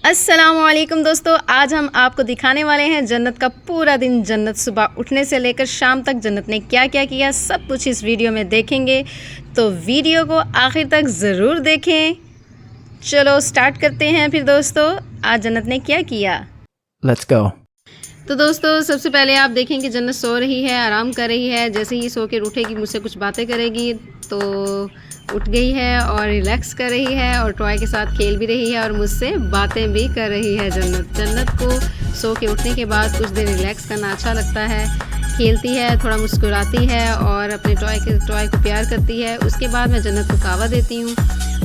अस्सलाम वालेकुम दोस्तों, आज हम आपको दिखाने वाले हैं जन्नत का पूरा दिन। जन्नत सुबह उठने से लेकर शाम तक जन्नत ने क्या क्या किया, सब कुछ इस वीडियो में देखेंगे, तो वीडियो को आखिर तक ज़रूर देखें। चलो स्टार्ट करते हैं फिर दोस्तों, आज जन्नत ने क्या किया। Let's go. तो दोस्तों सबसे पहले आप देखें कि जन्नत सो रही है, आराम कर रही है। जैसे ही सो के उठेगी मुझसे कुछ बातें करेगी, तो उठ गई है और रिलैक्स कर रही है और टॉय के साथ खेल भी रही है और मुझसे बातें भी कर रही है। जन्नत को सो के उठने के बाद कुछ देर रिलैक्स करना अच्छा लगता है, खेलती है, थोड़ा मुस्कुराती है और अपने टॉय को प्यार करती है। उसके बाद मैं जन्नत को कहवा देती हूँ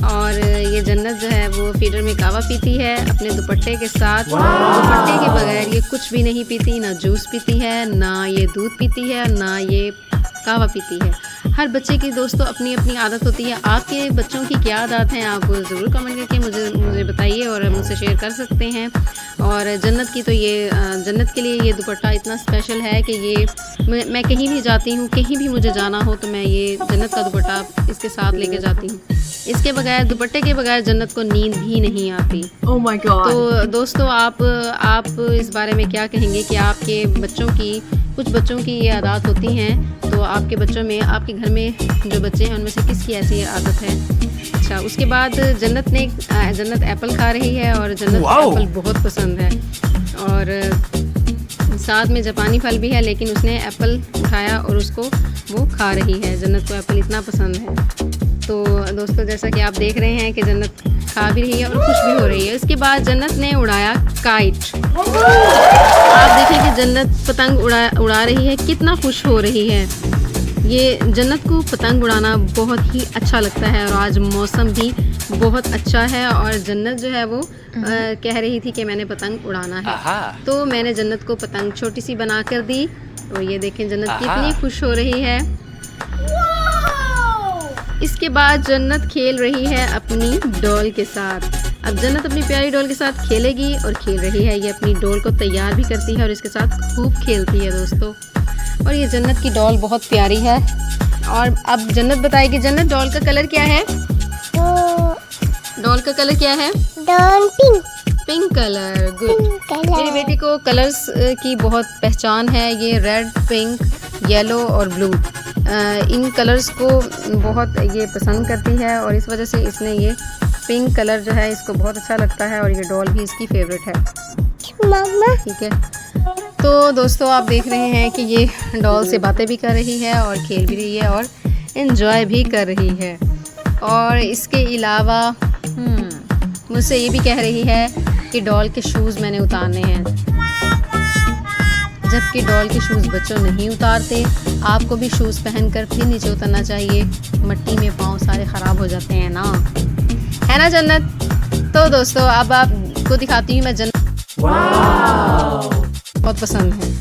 और ये जन्नत जो है वो फीडर में कहवा पीती है अपने दुपट्टे के साथ। दुपट्टे के बगैर ये कुछ भी नहीं पीती, ना जूस पीती है, ना ये दूध पीती है, ना ये कहवा पीती है। हर बच्चे की दोस्तों अपनी अपनी आदत होती है। आपके बच्चों की क्या आदत है आप ज़रूर कमेंट करके मुझे बताइए और मुझसे शेयर कर सकते हैं। और जन्नत की तो ये जन्नत के लिए ये दुपट्टा इतना स्पेशल है कि ये मैं कहीं भी जाती हूँ, कहीं भी मुझे जाना हो तो मैं ये जन्नत का दुपट्टा इसके साथ लेके जाती हूँ। इसके बगैर, दुपट्टे के बगैर जन्नत को नींद भी नहीं आती। Oh my God. तो दोस्तों आप इस बारे में क्या कहेंगे कि आपके बच्चों की, कुछ बच्चों की ये आदत होती हैं, तो आपके बच्चों में, आपके घर में जो बच्चे हैं उनमें से किसकी ऐसी आदत है। अच्छा, उसके बाद जन्नत एप्पल खा रही है और जन्नत को एप्पल बहुत पसंद है और साथ में जापानी फल भी है, लेकिन उसने एप्पल उठाया और उसको वो खा रही है। जन्नत को एप्पल इतना पसंद है। तो दोस्तों जैसा कि आप देख रहे हैं कि जन्नत खा भी रही है और खुश भी हो रही है। इसके बाद जन्नत ने उड़ाया काइट। आप देखिए कि जन्नत पतंग उड़ा रही है, कितना खुश हो रही है। ये जन्नत को पतंग उड़ाना बहुत ही अच्छा लगता है और आज मौसम भी बहुत अच्छा है और जन्नत जो है वो कह रही थी कि मैंने पतंग उड़ाना है। तो मैंने जन्नत को पतंग छोटी सी बना कर दी और ये देखें जन्नत कितनी खुश हो रही है। इसके बाद जन्नत खेल रही है अपनी डॉल के साथ। अब जन्नत अपनी प्यारी डॉल के साथ खेलेगी और खेल रही है। ये अपनी डॉल को तैयार भी करती है और इसके साथ खूब खेलती है दोस्तों। और ये जन्नत की डॉल बहुत प्यारी है। और अब जन्नत बताएगी, जन्नत डॉल का कलर क्या है? डॉल का कलर क्या है? Pink colour. गुड। मेरी बेटी को कलर्स की बहुत पहचान है। ये रेड, पिंक, येलो और ब्लू, इन कलर्स को बहुत ये पसंद करती है और इस वजह से इसने ये पिंक कलर जो है इसको बहुत अच्छा लगता है और ये डॉल भी इसकी फेवरेट है। ठीक है, तो दोस्तों आप देख रहे हैं कि ये डॉल से बातें भी कर रही है और खेल भी रही है और एंजॉय भी कर रही है। और इसके अलावा मुझसे ये भी कह रही है कि डॉल के शूज़ मैंने उतारने हैं, जबकि डॉल के शूज़ बच्चों नहीं उतारते। आपको भी शूज़ पहनकर फिर नीचे उतरना चाहिए, मिट्टी में पाँव सारे ख़राब हो जाते हैं ना, है ना जन्नत? तो दोस्तों अब आपको दिखाती हूँ मैं जन्नत। बहुत पसंद है,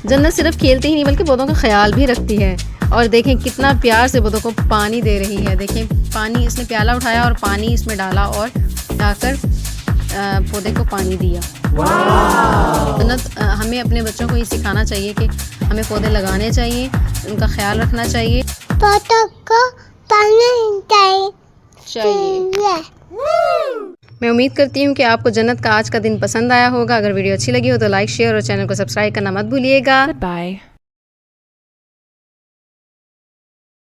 जन्नत सिर्फ खेलती ही नहीं बल्कि पौधों का ख्याल भी रखती है। और देखें कितना प्यार से पौधों को पानी दे रही है। देखें पानी, इसने प्याला उठाया और पानी इसमें डाला और डालकर पौधे को पानी दिया। जन्नत, हमें अपने बच्चों को ये सिखाना चाहिए कि हमें पौधे लगाने चाहिए, उनका ख्याल रखना चाहिए, पौधों को पानी चाहिए। मैं उम्मीद करती हूँ कि आपको जन्नत का आज का दिन पसंद आया होगा। अगर वीडियो अच्छी लगी हो तो लाइक, शेयर और चैनल को सब्सक्राइब करना मत भूलिएगा। Goodbye.